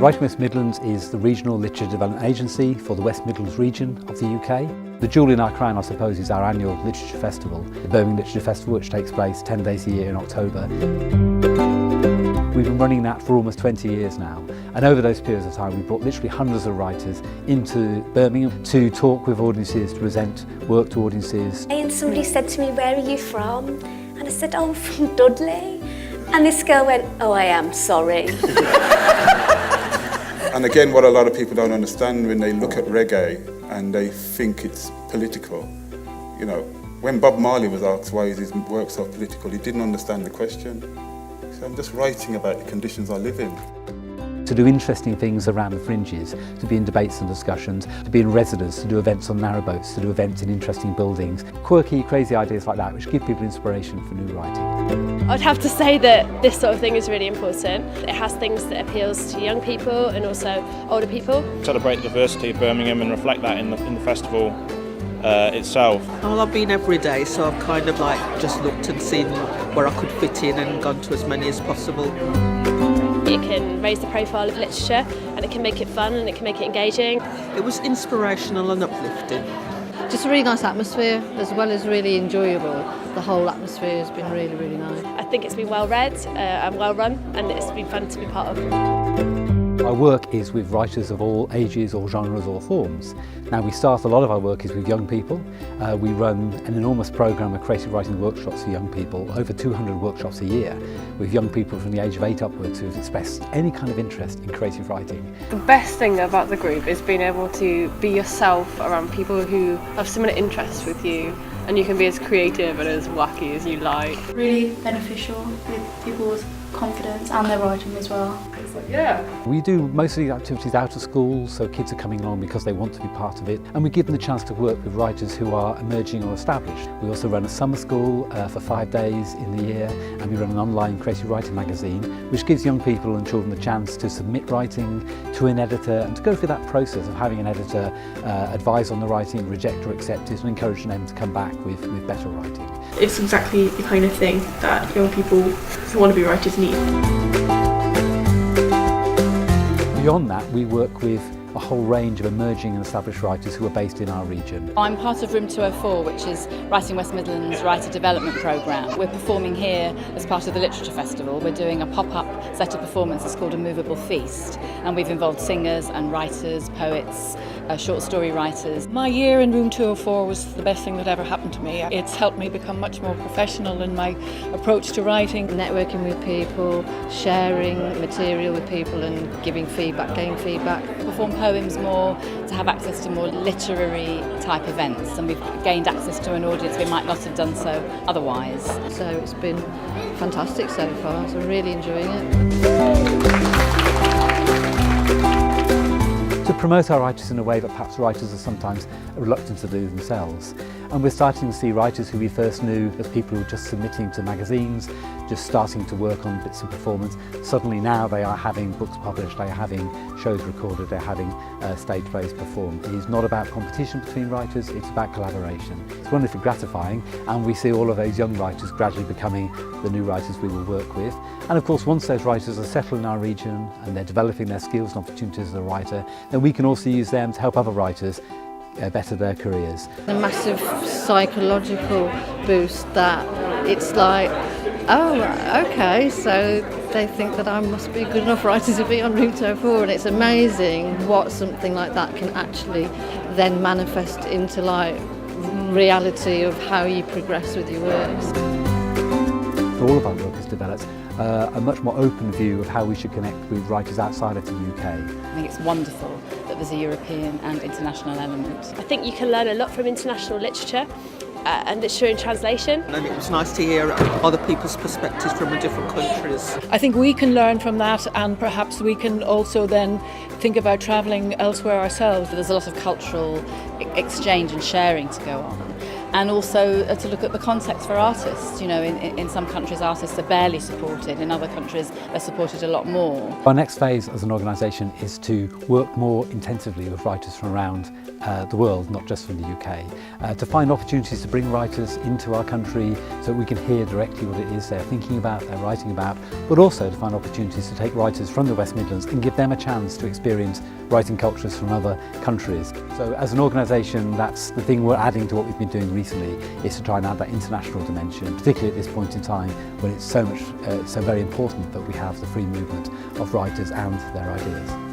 Writing West Midlands is the regional literature development agency for the West Midlands region of the UK. The jewel in our crown, I suppose, is our annual literature festival, the Birmingham Literature Festival, which takes place 10 days a year in October. We've been running that for almost 20 years now, and over those periods of time we brought literally hundreds of writers into Birmingham to talk with audiences, to present work to audiences. And somebody said to me, "Where are you from?" And I said, "Oh, I'm from Dudley." And this girl went, "Oh, I am sorry." And again, what a lot of people don't understand when they look at reggae and they think it's political. You know, when Bob Marley was asked why is his work so political, he didn't understand the question. He said, "I'm just writing about the conditions I live in." To do interesting things around the fringes, to be in debates and discussions, to be in residence, to do events on narrowboats, to do events in interesting buildings. Quirky, crazy ideas like that which give people inspiration for new writing. I'd have to say that this sort of thing is really important. It has things that appeals to young people and also older people. Celebrate the diversity of Birmingham and reflect that in the festival itself. Well, I've been every day, so I've kind of just looked and seen where I could fit in and gone to as many as possible. It can raise the profile of literature and it can make it fun and it can make it engaging. It was inspirational and uplifting. Just a really nice atmosphere as well as really enjoyable. The whole atmosphere has been really, really nice. I think it's been well read and well run, and it's been fun to be part of. Our work is with writers of all ages, all genres, all forms. Now we start, a lot of our work is with young people. We run an enormous programme of creative writing workshops for young people, over 200 workshops a year, with young people from the age of 8 upwards who have expressed any kind of interest in creative writing. The best thing about the group is being able to be yourself around people who have similar interests with you, and you can be as creative and as wacky as you like. Really beneficial with people's confidence and their writing as well. We do most of the activities out of school, so kids are coming along because they want to be part of it, and we give them the chance to work with writers who are emerging or established. We also run a summer school for 5 days in the year, and we run an online creative writing magazine which gives young people and children the chance to submit writing to an editor and to go through that process of having an editor advise on the writing, reject or accept it, and encouraging them to come back with better writing. It's exactly the kind of thing that young people who want to be writers need. Beyond that, we work with a whole range of emerging and established writers who are based in our region. I'm part of Room 204, which is Writing West Midlands Writer Development Programme. We're performing here as part of the Literature Festival. We're doing a pop-up set of performances called A Movable Feast, and we've involved singers and writers, poets, short story writers. My year in Room 204 was the best thing that ever happened to me. It's helped me become much more professional in my approach to writing. Networking with people, sharing material with people and giving feedback, getting feedback. Perform poems more, to have access to more literary type events, and we've gained access to an audience we might not have done so otherwise. So it's been fantastic so far, so I'm really enjoying it. To promote our writers in a way that perhaps writers are sometimes reluctant to do themselves. And we're starting to see writers who we first knew as people who were just submitting to magazines, just starting to work on bits of performance. Suddenly now they are having books published, they are having shows recorded, they're having stage plays performed. It is not about competition between writers, it's about collaboration. It's wonderfully gratifying, and we see all of those young writers gradually becoming the new writers we will work with. And of course, once those writers are settled in our region and they're developing their skills and opportunities as a writer, then we can also use them to help other writers better their careers. A massive psychological boost that it's like, oh, okay, so they think that I must be a good enough writer to be on Room 204, and it's amazing what something like that can actually then manifest into reality of how you progress with your works. All of our work has developed a much more open view of how we should connect with writers outside of the UK. I think it's wonderful that there's a European and international element. I think you can learn a lot from international literature and literature in translation. And it was nice to hear other people's perspectives from the different countries. I think we can learn from that, and perhaps we can also then think about travelling elsewhere ourselves. There's a lot of cultural exchange and sharing to go on. and also to look at the context for artists. You know, in some countries artists are barely supported, in other countries they're supported a lot more. Our next phase as an organisation is to work more intensively with writers from around the world, not just from the UK, to find opportunities to bring writers into our country so that we can hear directly what it is they're thinking about, they're writing about, but also to find opportunities to take writers from the West Midlands and give them a chance to experience writing cultures from other countries. So as an organisation, that's the thing we're adding to what we've been doing recently, is to try and add that international dimension, particularly at this point in time when it's so very important that we have the free movement of writers and their ideas.